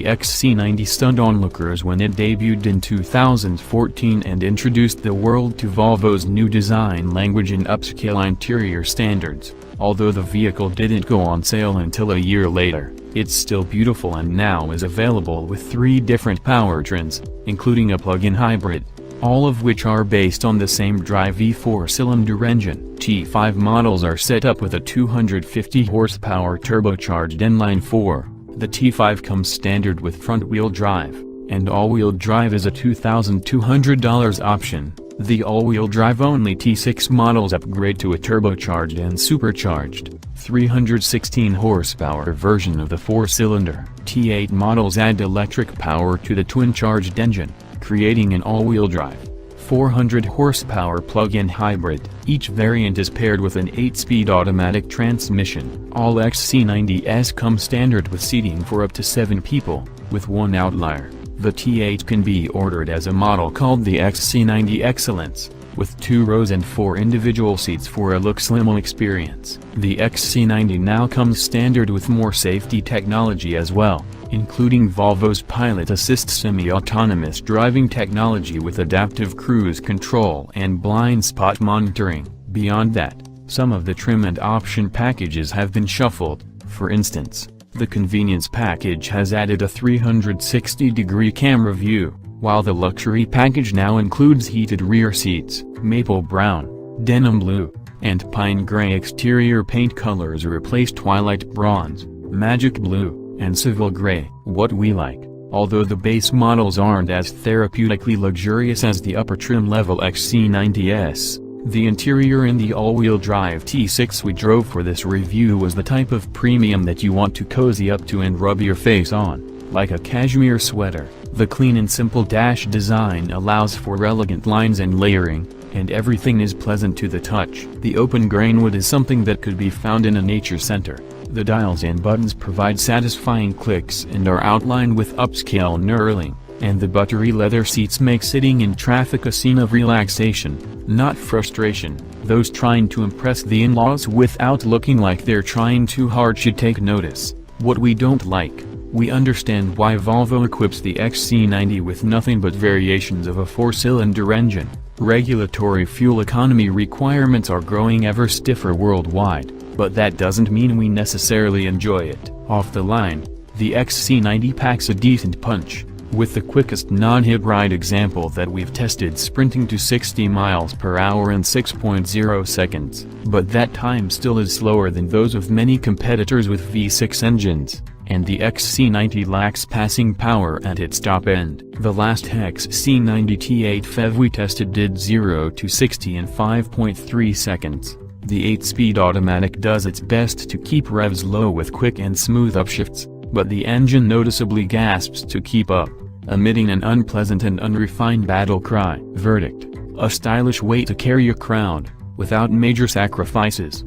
XC90 stunned onlookers when it debuted in 2014 and introduced the world to Volvo's new design language and upscale interior standards. Although the vehicle didn't go on sale until a year later, it's still beautiful and now is available with 3 different powertrains, including a plug-in hybrid, all of which are based on the same drive V4-cylinder engine. T5 models are set up with a 250 horsepower turbocharged inline-4. The T5 comes standard with front-wheel drive, and all-wheel drive is a $2,200 option. The all-wheel drive-only T6 models upgrade to a turbocharged and supercharged, 316 horsepower version of the 4-cylinder. T8 models add electric power to the twin-charged engine, creating an all-wheel drive, 400 horsepower plug-in hybrid. Each variant is paired with an 8-speed automatic transmission. All XC90s come standard with seating for up to 7 people, with one outlier. The T8 can be ordered as a model called the XC90 Excellence, with 2 rows and 4 individual seats for a look-slim experience. The XC90 now comes standard with more safety technology as well, including Volvo's Pilot Assist semi-autonomous driving technology with adaptive cruise control and blind spot monitoring. Beyond that, some of the trim and option packages have been shuffled. For instance, the convenience package has added a 360-degree camera view, while the luxury package now includes heated rear seats. Maple brown, denim blue, and pine gray exterior paint colors replace twilight bronze, magic blue, and seville gray. What we like. Although the base models aren't as therapeutically luxurious as the upper trim level XC90s, the interior in the all-wheel drive T6 we drove for this review was the type of premium that you want to cozy up to and rub your face on, like a cashmere sweater. The clean and simple dash design allows for elegant lines and layering, and everything is pleasant to the touch. The open grain wood is something that could be found in a nature center. The dials and buttons provide satisfying clicks and are outlined with upscale knurling, and the buttery leather seats make sitting in traffic a scene of relaxation, not frustration. Those trying to impress the in-laws without looking like they're trying too hard should take notice. What we don't like. We understand why Volvo equips the XC90 with nothing but variations of a 4-cylinder engine. Regulatory fuel economy requirements are growing ever stiffer worldwide, but that doesn't mean we necessarily enjoy it. Off the line, the XC90 packs a decent punch, with the quickest non-hit ride example that we've tested sprinting to 60 miles per hour in 6.0 seconds. But that time still is slower than those of many competitors with V6 engines, and the XC90 lacks passing power at its top end. The last XC90 T8 PHEV we tested did 0 to 60 in 5.3 seconds. The 8-speed automatic does its best to keep revs low with quick and smooth upshifts, but the engine noticeably gasps to keep up, emitting an unpleasant and unrefined battle cry. Verdict: a stylish way to carry a crown, without major sacrifices.